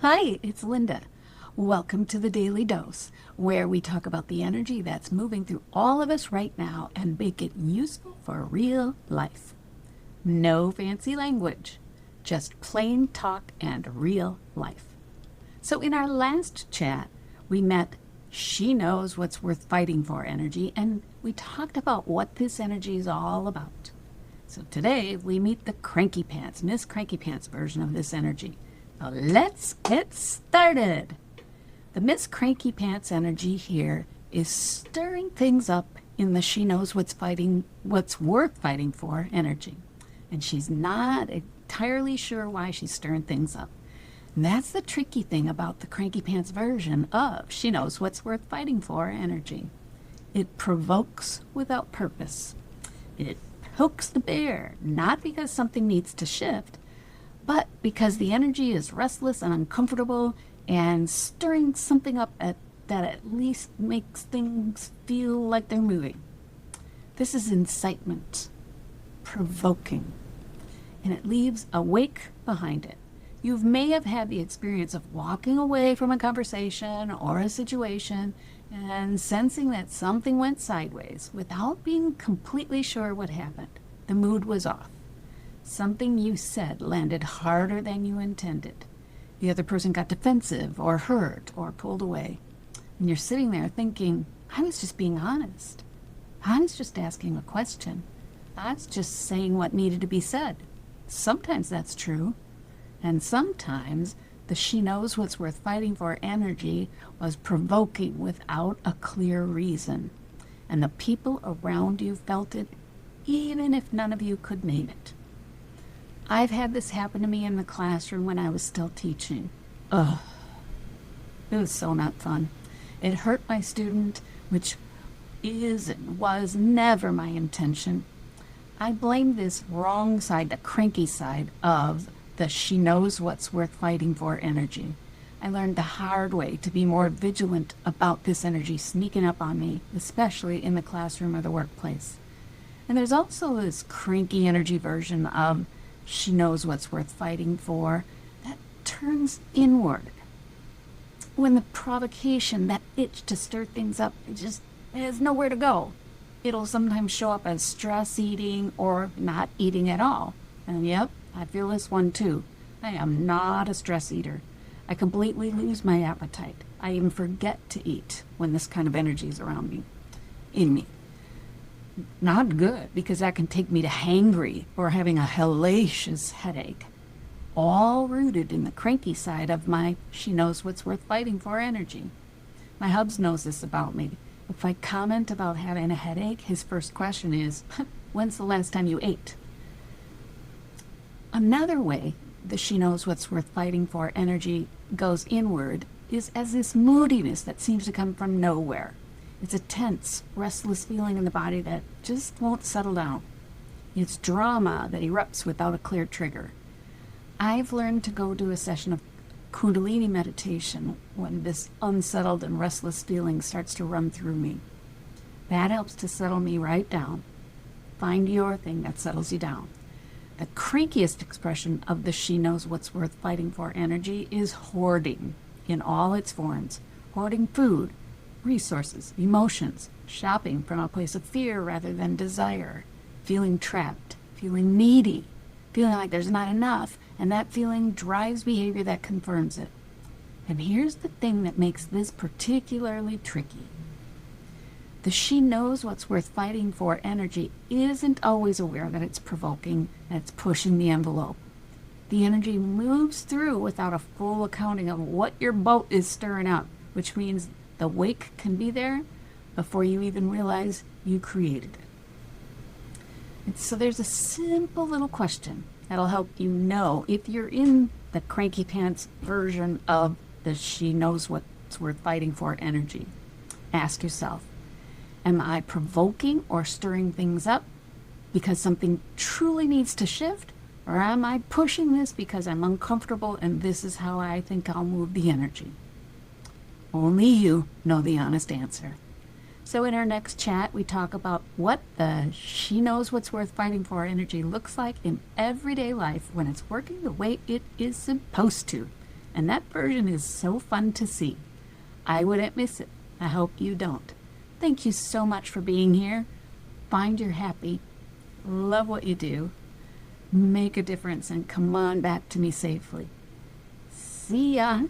Hi, it's Linda. Welcome to the Daily Dose, where we talk about the energy that's moving through all of us right now and make it useful for real life. No fancy language, just plain talk and real life. So, in our last chat, we met She Knows What's Worth Fighting For energy, and we talked about what this energy is all about. So, today we meet the Cranky Pants, Miss Cranky Pants version of this energy. Now let's get started. The Miss Cranky Pants energy here is stirring things up in the She Knows what's worth fighting for energy. And she's not entirely sure why she's stirring things up. And that's the tricky thing about the Cranky Pants version of She Knows What's Worth Fighting For energy. It provokes without purpose. It pokes the bear, not because something needs to shift, but because the energy is restless and uncomfortable and stirring something up that at least makes things feel like they're moving. This is incitement, provoking, and it leaves a wake behind it. You may have had the experience of walking away from a conversation or a situation and sensing that something went sideways without being completely sure what happened. The mood was off. Something you said landed harder than you intended. The other person got defensive or hurt or pulled away. And you're sitting there thinking, I was just being honest. I was just asking a question. I was just saying what needed to be said. Sometimes that's true. And sometimes the She Knows What's Worth Fighting For energy was provoking without a clear reason. And the people around you felt it, even if none of you could name it. I've had this happen to me in the classroom when I was still teaching. Ugh. It was so not fun. It hurt my student, which is and was never my intention. I blame this wrong side, the cranky side of the She Knows What's Worth Fighting For energy. I learned the hard way to be more vigilant about this energy sneaking up on me, especially in the classroom or the workplace. And there's also this cranky energy version of She Knows What's Worth Fighting For that turns inward. When the provocation, that itch to stir things up, it just has nowhere to go. It'll sometimes show up as stress eating or not eating at all. And yep, I feel this one too. I am not a stress eater. I completely lose my appetite. I even forget to eat when this kind of energy is around me, in me. Not good, because that can take me to hangry or having a hellacious headache. All rooted in the cranky side of my She Knows What's Worth Fighting For energy. My hubs knows this about me. If I comment about having a headache, his first question is, when's the last time you ate? Another way the She Knows What's Worth Fighting For energy goes inward is as this moodiness that seems to come from nowhere. It's a tense, restless feeling in the body that just won't settle down. It's drama that erupts without a clear trigger. I've learned to go to a session of Kundalini meditation when this unsettled and restless feeling starts to run through me. That helps to settle me right down. Find your thing that settles you down. The crankiest expression of the She Knows What's Worth Fighting For energy is hoarding in all its forms. Hoarding food, resources, emotions, shopping from a place of fear rather than desire, feeling trapped, feeling needy, feeling like there's not enough, and that feeling drives behavior that confirms it. And here's the thing that makes this particularly tricky. The She Knows What's Worth Fighting For energy isn't always aware that it's provoking, that it's pushing the envelope. The energy moves through without a full accounting of what your boat is stirring up, which means the wake can be there before you even realize you created it. And so there's a simple little question that'll help you know if you're in the Cranky Pants version of the She Knows What's Worth Fighting For energy. Ask yourself, am I provoking or stirring things up because something truly needs to shift? Or am I pushing this because I'm uncomfortable and this is how I think I'll move the energy? Only you know the honest answer. So in our next chat, we talk about what the She Knows What's Worth Fighting For energy looks like in everyday life when it's working the way it is supposed to. And that version is so fun to see. I wouldn't miss it. I hope you don't. Thank you so much for being here. Find your happy. Love what you do. Make a difference and come on back to me safely. See ya.